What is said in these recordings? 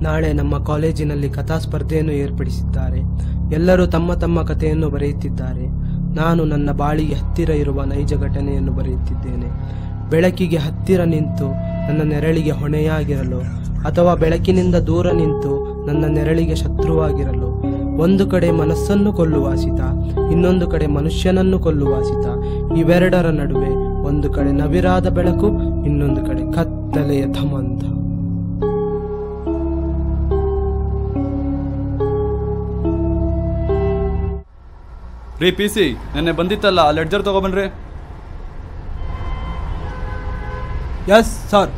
ನಾಳೆ ನಮ್ಮ ಕಾಲೇಜಿನಲ್ಲಿ ಕಥಾ ಸ್ಪರ್ಧೆಯನ್ನು ಏರ್ಪಡಿಸಿದ್ದಾರೆ. ಎಲ್ಲರೂ ತಮ್ಮ ತಮ್ಮ ಕಥೆಯನ್ನು ಬರೆಯುತ್ತಿದ್ದಾರೆ. ನಾನು ನನ್ನ ಬಾಳಿಗೆ ಹತ್ತಿರ ಇರುವ ನೈಜ ಘಟನೆಯನ್ನು ಬರೆಯುತ್ತಿದ್ದೇನೆ. ಬೆಳಕಿಗೆ ಹತ್ತಿರ ನಿಂತು ನನ್ನ ನೆರಳಿಗೆ ಹೊಣೆಯಾಗಿರಲು, ಅಥವಾ ಬೆಳಕಿನಿಂದ ದೂರ ನಿಂತು ನನ್ನ ನೆರಳಿಗೆ ಶತ್ರುವಾಗಿರಲು. ಒಂದು ಕಡೆ ಮನಸ್ಸನ್ನು ಕೊಲ್ಲುವ ಹಸಿತ, ಇನ್ನೊಂದು ಕಡೆ ಮನುಷ್ಯನನ್ನು ಕೊಲ್ಲುವ ಹಸಿತ. ಇವೆರಡರ ನಡುವೆ ಒಂದು ಕಡೆ ನವಿರಾದ ಬೆಳಕು, ಇನ್ನೊಂದು ಕಡೆ ಕತ್ತಲೆಯ ಧಮಂಧ. ರೀ PC, ನೆನ್ನೆ ಬಂದಿತ್ತಲ್ಲ ಲೆಡ್ಜರ್ ತಗೊಬನ್ರಿ. Yes sir.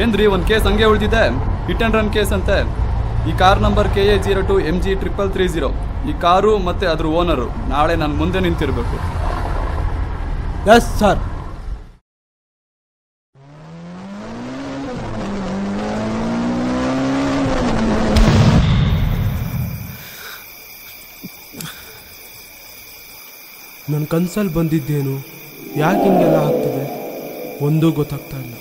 ಏನ್ರಿ ಒಂದು ಕೇಸ್ ಹಂಗೆ ಉಳಿದಿದೆ, ಹಿಟ್ ಅಂಡ್ ರನ್ ಕೇಸ್ ಅಂತೆ. ಈ ಕಾರ್ ನಂಬರ್ KA02 MG330. ಈ ಕಾರು ಮತ್ತೆ ಅದ್ರ ಓನರು ನಾಳೆ ನನ್ನ ಮುಂದೆ ನಿಂತಿರ್ಬೇಕು. Yes sir. ನನ್ನ ಕನ್ಸಲ್ಲಿ ಬಂದಿದ್ದೇನು, ಯಾಕೆ ಹಿಂಗೆಲ್ಲ ಆಗ್ತದೆ ಒಂದೂ ಗೊತ್ತಾಗ್ತಾ ಇಲ್ಲ.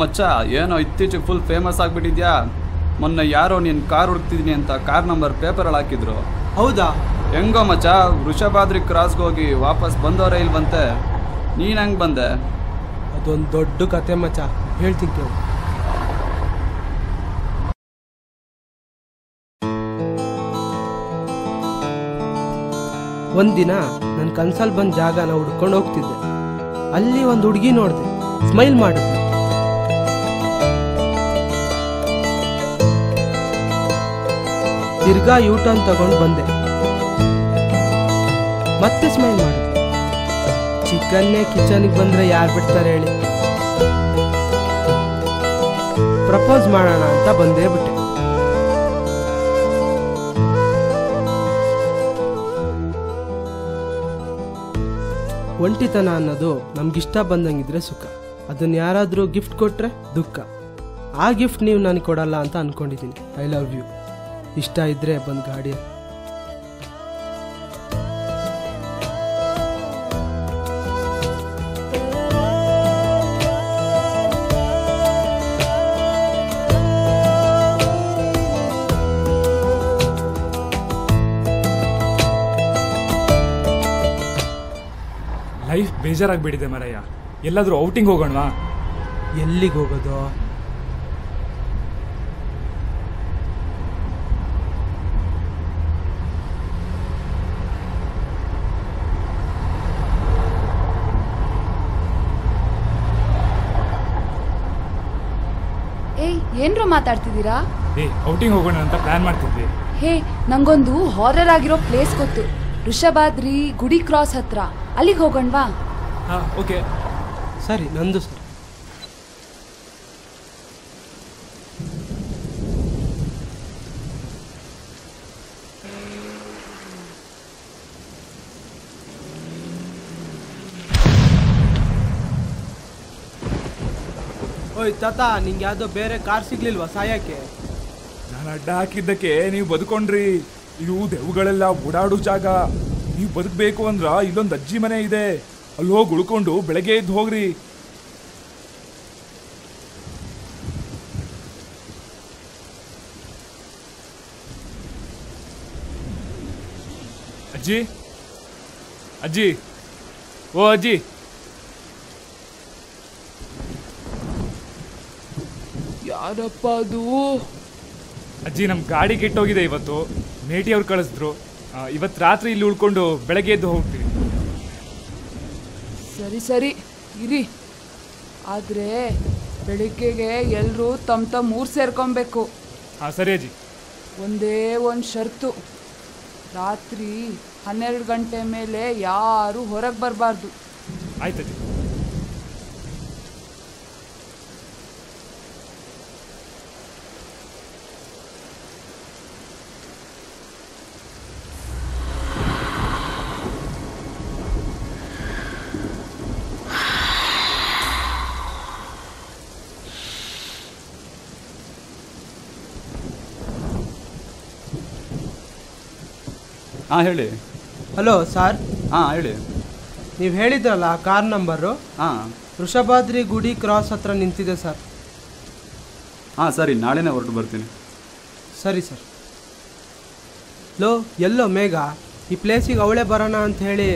ಮಚ್ಚ, ಏನೋ ಇತ್ತೀಚೆಗೆ ಫುಲ್ ಫೇಮಸ್ ಆಗಿಬಿಟ್ಟಿದ್ಯಾ. ಮೊನ್ನೆ ಯಾರೋ ನೀನು ಕಾರ್ ಹುಡುಕ್ತಿದ್ದೀನಿ ಅಂತ ಕಾರ್ ನಂಬರ್ ಪೇಪರಲ್ಲಿ ಹಾಕಿದ್ರು. ಹೌದಾ? ಹೆಂಗೋ ಮಚ್ಚ, ವೃಷಭಾದ್ರಿ ಕ್ರಾಸ್ಗೆ ಹೋಗಿ ವಾಪಸ್ ಬಂದವರೇ ಇಲ್ವಂತೆ. ನೀನು ಹೆಂಗೆ ಬಂದೆ? ಅದೊಂದು ದೊಡ್ಡ ಕತೆ ಮಚ್ಚ, ಹೇಳ್ತೀನಿ ಕೇಳು. ಒಂದಿನ ನನ್ನ ಕನ್ಸಲ್ಲಿ ಬಂದ ಜಾಗನ ಹುಡ್ಕೊಂಡು ಹೋಗ್ತಿದ್ದೆ. ಅಲ್ಲಿ ಒಂದು ಹುಡುಗಿ ನೋಡಿದೆ, ಸ್ಮೈಲ್ ಮಾಡಿದ್ದೆ. ತಿರ್ಗಾ ಯೂಟರ್ನ್ ತಗೊಂಡು ಬಂದೆ, ಮತ್ತೆ ಸ್ಮೈಲ್ ಮಾಡಿದೆ. ಚಿಕನ್ನೇ ಕಿಚನ್ಗೆ ಬಂದ್ರೆ ಯಾರು ಬಿಡ್ತಾರೆ ಹೇಳಿ? ಪ್ರಪೋಸ್ ಮಾಡೋಣ ಅಂತ ಬಂದೇ ಬಿಟ್ಟೆ. ಒಂಟಿತನ ಅನ್ನೋದು ನಮ್ಗಿಷ್ಟ ಬಂದಂಗಿದ್ರೆ ಸುಖ, ಅದನ್ನ ಯಾರಾದರೂ ಗಿಫ್ಟ್ ಕೊಟ್ರೆ ದುಃಖ. ಆ ಗಿಫ್ಟ್ ನೀವು ನನಗೆ ಕೊಡಲ್ಲ ಅಂತ ಅನ್ಕೊಂಡಿದ್ದೀನಿ. I love you. ಇಷ್ಟ ಇದ್ರೆ ಬಂದು ಗಾಡಿ. ಲೈಫ್ ಬೇಜಾರಾಗ್ಬಿಟ್ಟಿದೆ ಮರಯ್ಯ. ಎಲ್ಲಾದ್ರೂ ಔಟಿಂಗ್ ಹೋಗೋಣವಾ? ಎಲ್ಲಿಗೆ ಹೋಗೋದು? ಏನ್ರೋ ಮಾತಾಡ್ತಿದ್ದೀರಾ? ಔಟಿಂಗ್ ಹೋಗೋಣ ಅಂತ ಪ್ಲಾನ್ ಮಾಡ್ತಿದ್ವಿ. ಹೇ, ನಂಗೊಂದು ಹಾರರ್ ಆಗಿರೋ ಪ್ಲೇಸ್ ಗೊತ್ತು. ವೃಷಭಾದ್ರಿ ಗುಡಿ ಕ್ರಾಸ್ ಹತ್ರ. ಅಲ್ಲಿಗೆ ಹೋಗೋಣವಾ? ಓಕೆ ಸರಿ, ನಂದು ಸರ್. ಓಯ್ ತಾತ, ನಿಂಗೆ ಯಾವುದೋ ಬೇರೆ ಕಾರ್ ಸಿಗ್ಲಿಲ್ವಾ ಸಾಯಕ್ಕೆ? ನಾನು ಅಡ್ಡ ಹಾಕಿದ್ದಕ್ಕೆ ನೀವು ಬದುಕೊಂಡ್ರಿ. ಇದು ದೆವ್ಗಳೆಲ್ಲ ಓಡಾಡೋ ಜಾಗ. ನೀವು ಬದುಕಬೇಕು ಅಂದ್ರ ಇಲ್ಲೊಂದು ಅಜ್ಜಿ ಮನೆ ಇದೆ, ಅಲ್ಲಿ ಹೋಗಿ ಉಳ್ಕೊಂಡು ಬೆಳಗ್ಗೆ ಎದ್ದು ಹೋಗ್ರಿ. ಅಜ್ಜಿ, ಅಜ್ಜಿ, ಓ ಅಜ್ಜಿ. ಯಾರಪ್ಪ ಅದು? ಅಜ್ಜಿ, ನಮ್ಮ ಗಾಡಿ ಕೆಟ್ಟೋಗಿದೆ ಇವತ್ತು. ಮೇಟಿ ಅವ್ರು ಕಳಿಸಿದ್ರು. ಇವತ್ತು ರಾತ್ರಿ ಇಲ್ಲಿ ಉಳ್ಕೊಂಡು ಬೆಳಗ್ಗೆ ಎದ್ದು ಹೋಗ್ತೀವಿ. ಸರಿ ಸರಿ ಇರಿ, ಆದರೆ ಬೆಳಿಗ್ಗೆಗೆ ಎಲ್ಲರೂ ತಮ್ಮ ಊರು ಸೇರ್ಕೊಬೇಕು. ಹಾಂ ಸರಿ ಅಜ್ಜಿ. ಒಂದೇ ಒಂದು ಷರ್ತು, ರಾತ್ರಿ 12 ಗಂಟೆ ಮೇಲೆ ಯಾರೂ ಹೊರಗೆ ಬರಬಾರ್ದು. ಆಯ್ತಜ್ಜಿ. ಹಾಂ ಹೇಳಿ. ಹಲೋ ಸರ್, ಹಾಂ ಹೇಳಿ. ನೀವು ಹೇಳಿದ್ರಲ್ಲ ಕಾರ್ ನಂಬರು ಹಾಂ ವೃಷಭಾದ್ರಿ ಗುಡಿ ಕ್ರಾಸ್ ಹತ್ರ ನಿಂತಿದೆ ಸರ್. ಹಾಂ ಸರಿ, ನಾಳೆನೇ ಹೊರಟು ಬರ್ತೀನಿ. ಸರಿ ಸರ್. ಲೋ ಎಲ್ಲೋ ಮೇಘ, ಈ ಪ್ಲೇಸಿಗೆ ಅವಳೇ ಬರೋಣ ಅಂತ ಹೇಳಿ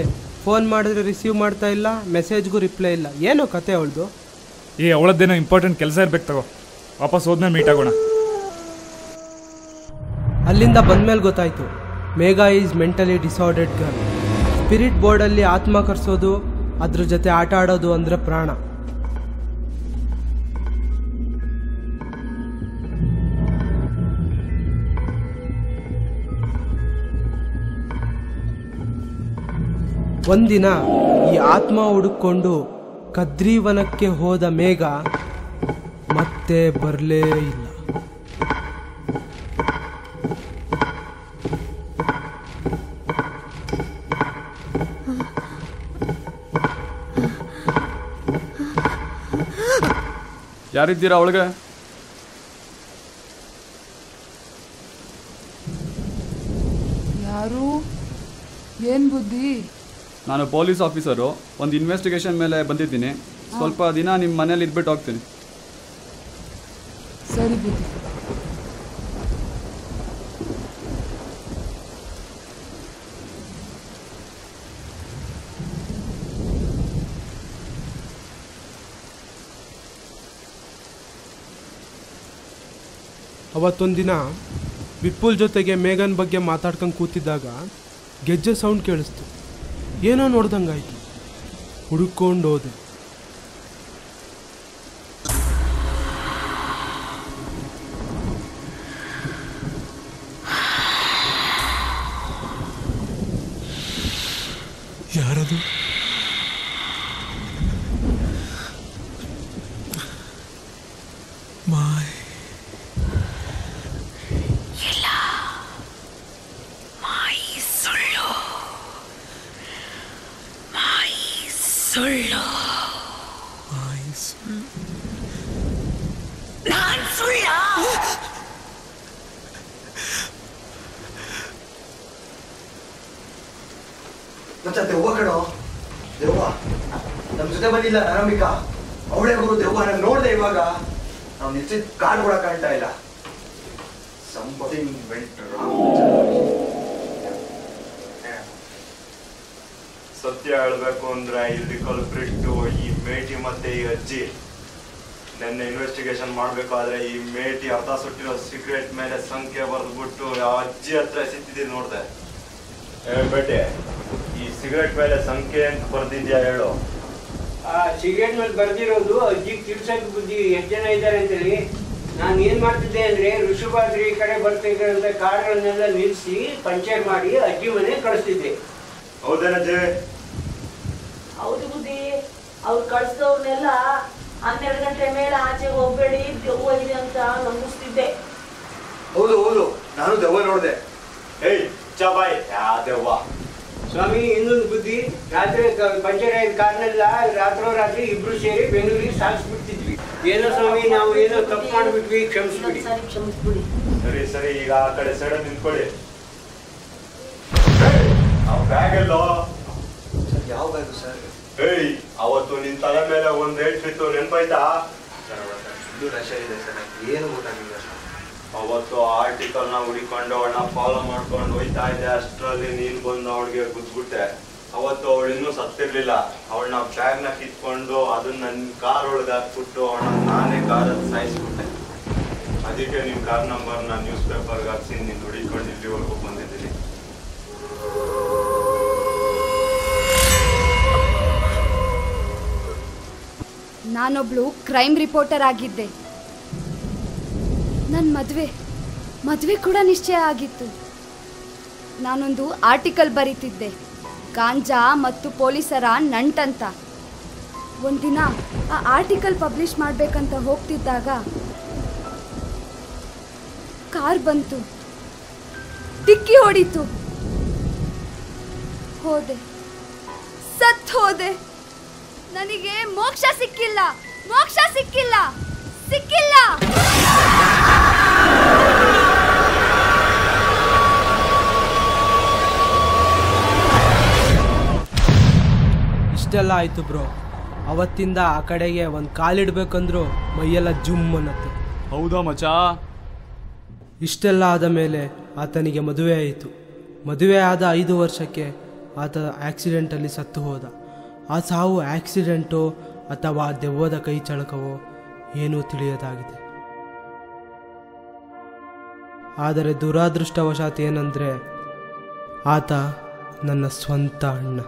ಫೋನ್ ಮಾಡಿದ್ರೆ ರಿಸೀವ್ ಮಾಡ್ತಾ ಇಲ್ಲ, ಮೆಸೇಜ್ಗೂ ರಿಪ್ಲೈ ಇಲ್ಲ. ಏನೋ ಕತೆ ಅವಳದು? ಅವಳದ್ದೇನೋ ಇಂಪಾರ್ಟೆಂಟ್ ಕೆಲಸ ಇರ್ಬೇಕು, ತಗೋ. ವಾಪಸ್ ಹೋದ್ಮೇಲೆ ಮೀಟ್ ಆಗೋಣ. ಅಲ್ಲಿಂದ ಬಂದಮೇಲೆ ಗೊತ್ತಾಯಿತು, ಮೇಘ ಈಸ್ ಮೆಂಟಲಿ ಡಿಸಾರ್ಡೆಡ್ ಗರ್ಲ್. ಸ್ಪಿರಿಟ್ ಬೋರ್ಡಲ್ಲಿ ಆತ್ಮ ಕರ್ಸೋದು, ಅದ್ರ ಜೊತೆ ಆಟ ಆಡೋದು ಅಂದರೆ ಪ್ರಾಣ. ಒಂದಿನ ಈ ಆತ್ಮ ಹುಡುಕೊಂಡು ಕದ್ರಿವನಕ್ಕೆ ಹೋದ ಮೇಘ ಮತ್ತೆ ಬರಲೇ ಇಲ್ಲ. ಯಾರಿದ್ದೀರಾ ಅವಳಿಗೆ? ಯಾರು? ಏನು ಬುದ್ಧಿ? ನಾನು ಪೊಲೀಸ್ ಆಫೀಸರು, ಒಂದು ಇನ್ವೆಸ್ಟಿಗೇಷನ್ ಮೇಲೆ ಬಂದಿದ್ದೀನಿ. ಸ್ವಲ್ಪ ದಿನ ನಿಮ್ಮ ಮನೇಲಿ ಇದ್ಬಿಟ್ಟು ಹೋಗ್ತೀನಿ. ಸರಿ ಬುದ್ಧಿ. ಅವತ್ತೊಂದಿನ ವಿಪುಲ್ ಜೊತೆಗೆ ಮೇಘನ್ ಬಗ್ಗೆ ಮಾತಾಡ್ಕೊಂಡು ಕೂತಿದ್ದಾಗ ಗೆಜ್ಜೆ ಸೌಂಡ್ ಕೇಳಿಸ್ತು. ಏನೋ ನೋಡ್ದಂಗಾಯ್ತು. ಹುಡುಕೊಂಡು ಹೋದೆ. ಯಾರದು? ಸುಳ್ಳು. ನಾನ್ ಸುಳ್ಳ? ಮಚ್ಚ ದೆವ್ವ ಕಣೋ, ದೆವ್ವ ನಮ್ಮ ಜೊತೆ ಬಂದಿಲ್ಲ ಅನಾಮಿಕಾ, ಅವಳೇ ಗುರು ದೆವ್ವ. ನಾನು ನೋಡ್ದೆ ಇವಾಗ, ನಾವು ನಿಶ್ಚಿತ ಕಾಲ್ ಕೂಡ ಕಾಣ್ತಾ ಇಲ್ಲ. Something went wrong. ಸತ್ಯ ಹೇಳ್ಬೇಕು ಅಂದ್ರೆ ಇಲ್ಲಿ ಕಲ್ಪ್ರಿಟ್ಟು ಈ ಮೇಟಿ ಮತ್ತೆ ಈ ಅಜ್ಜಿ. ನೆನ್ನೆ ಇನ್ವೆಸ್ಟಿಗೇಷನ್ ಮಾಡ್ಬೇಕಾದ್ರೆ ಈ ಮೇಟಿ ಹತ ಸುಟ್ಟಿರೋ ಸಿಗರೇಟ್ ಮೇಲೆ ಸಂಖ್ಯೆ ಬರೆದ್ಬಿಟ್ಟು ಆ ಅಜ್ಜಿ ಹತ್ರ ಸಿಕ್ತಿದ್ದೀನಿ ನೋಡ್ದೆ. ಹೇಳ್ಬೇಟೆ, ಈ ಸಿಗರೇಟ್ ಮೇಲೆ ಸಂಖ್ಯೆ ಅಂತ ಬರ್ದಿದ್ಯಾ ಹೇಳು. ಆ ಸಿಗರೇಟ್ ಮೇಲೆ ಬರ್ದಿರೋದು ಅಜ್ಜಿಗೆ ತಿಳ್ಸಕ್ ಬುದ್ಧಿ ಎಷ್ಟು ಜನ ಇದ್ದಾರೆ ಅಂತೇಳಿ. ನಾನು ಏನ್ ಮಾಡ್ತಿದ್ದೆ ಅಂದ್ರೆ ಋಷಭಾದ್ರಿ ಕಡೆ ಬರ್ತಿದ್ರಂತ ಕಾರುಗಳನ್ನೆಲ್ಲ ನಿಲ್ಸಿ ಪಂಚರ್ ಮಾಡಿ ಅಜ್ಜಿ ಮನೆ ಕಳಿಸ್ತಿದ್ದೆ. ಹೌದೇನಜ್ಜಿ? ಹೌದು ಬುದ್ಧಿ. ಅವ್ರು ಕಳ್ಸಿದವ್ರನ್ನೆಲ್ಲ 12 ಗಂಟೆ ಮೇಲೆ ಆಚೆಗೆ ಹೋಗ್ಬೇಡಿ, ದೆವ್ವ ಇದೆ ಅಂತ ನಂಬಿಸ್ತಿದ್ದೆ. ಹೌದು ಹೌದು, ನಾನು ದೆವ್ವ ನೋಡ್ದೆ. ಏಯ್ ಚಬಾಯ್, ಯಾ ದೆವ್ವ? ಸ್ವಾಮಿ ಇನ್ನೊಂದು ಬುದ್ಧಿ, ರಾತ್ರಿ ಪಂಚರ್ ಆಯ್ದ ಕಾರ್ನೆಲ್ಲ ರಾತ್ರಿ ಇಬ್ರು ಸೇರಿ ಬೆಂಗಳೂರಿಗೆ ಸಾಗಿಸ್ಬಿಡ್ತಿದ್ವಿ. ಏನೋ ಸ್ವಾಮಿ, ನಾವು ಏನೋ ತಪ್ಪು ಮಾಡ್ಬಿಟ್ವಿ, ಕ್ಷಮಿಸ್ಬಿಡಿ. ಸರಿ ಕ್ಷಮಿಸ್ಬಿಡಿ. ಸರಿ ಸರಿ, ಈಗ ಆ ಕಡೆ ಸೈಡ್ ನಿಂತ್ಕೊಳ್ಳಿ. ಬ್ಯಾಗ್ ಎಲ್ಲೋ? ಯಾವ ಬ್ಯಾಗು ಸರ್? ಏಯ್, ಅವತ್ತು ನಿನ್ ತಲೆ ಮೇಲೆ ಒಂದ್ ರೇಟ್ ಬಿತ್ತು, ನೆನ್ಪಾಯ್ತಾ? ಇದು ರಶ ಇದೆ ಸರ್, ಏನು ಗೊತ್ತಾಗಿಲ್ಲ. ಅವತ್ತು ಆರ್ಟಿಕಲ್ ನ ಹುಡಿಕೊಂಡು ಅವಳನ್ನ ಫಾಲೋ ಮಾಡ್ಕೊಂಡು ಹೋಯ್ತಾ ಇದ್ದೆ, ಅಷ್ಟರಲ್ಲಿ ನೀನ್ ಬಂದು ಅವಳಿಗೆ ಗುದ್ಬಿಟ್ಟೆ. ಅವತ್ತು ಅವಳು ಇನ್ನೂ ಸತ್ತಿರ್ಲಿಲ್ಲ. ಅವಳನ್ನ ಬ್ಯಾಗ್ ನ ಕಿತ್ಕೊಂಡು ಅದನ್ನ ನನ್ ಕಾರ್ ಒಳಗೆ ಹಾಕ್ಬಿಟ್ಟು ಅವಳನ್ನ ನಾನೇ ಕಾರಲ್ಲಿ ಸಾಯಿಸ್ಬಿಟ್ಟೆ. ಅದಕ್ಕೆ ನಿನ್ ಕಾರ್ ನಂಬರ್ ನ ನ್ಯೂಸ್ ಪೇಪರ್ಗೆ ಹಾಕ್ಸಿ ನೀನ್ ಹುಡಿಕೊಂಡು ಇಲ್ಲಿವರೆಗೂ ಬಂದಿದ್ದೀನಿ. ನಾನೊಬ್ಳು ಕ್ರೈಮ್ ರಿಪೋರ್ಟರ್ ಆಗಿದ್ದೆ. ನನ್ನ ಮದುವೆ ಕೂಡ ನಿಶ್ಚಯ ಆಗಿತ್ತು. ನಾನೊಂದು ಆರ್ಟಿಕಲ್ ಬರೀತಿದ್ದೆ, ಗಾಂಜಾ ಮತ್ತು ಪೊಲೀಸರ ನಂಟಂತ. ಒಂದಿನ ಆ ಆರ್ಟಿಕಲ್ ಪಬ್ಲಿಷ್ ಮಾಡಬೇಕಂತ ಹೋಗ್ತಿದ್ದಾಗ ಕಾರ್ ಬಂತು, ಡಿಕ್ಕಿ ಹೊಡಿತು. ಸತ್ ಹೋದೆ. ನನಗೆ ಮೋಕ್ಷ ಸಿಕ್ಕಿಲ್ಲ. ಇಷ್ಟೆಲ್ಲ ಆಯ್ತು ಬ್ರೋ. ಅವತ್ತಿಂದ ಆ ಕಡೆಗೆ ಒಂದು ಕಾಲಿಡ್ಬೇಕಂದ್ರೂ ಮೈಯೆಲ್ಲ ಜುಮ್ ಅನ್ನತ್ತೆ. ಹೌದಾ ಮಚಾ? ಇಷ್ಟೆಲ್ಲ ಆದ ಮೇಲೆ ಆತನಿಗೆ ಮದುವೆ ಆಯಿತು. ಮದುವೆ ಆದ 5 ವರ್ಷಕ್ಕೆ ಆತ ಆಕ್ಸಿಡೆಂಟಲ್ಲಿ ಸತ್ತು ಹೋದ. ಆ ಸಾವು ಆಕ್ಸಿಡೆಂಟೋ ಅಥವಾ ದೆವ್ವದ ಕೈ ಚಳಕವೋ ಏನೂ ತಿಳಿಯದಾಗಿದೆ. ಆದರೆ ದುರಾದೃಷ್ಟವಶಾತ್ ಏನಂದರೆ ಆತ ನನ್ನ ಸ್ವಂತ ಅಣ್ಣ.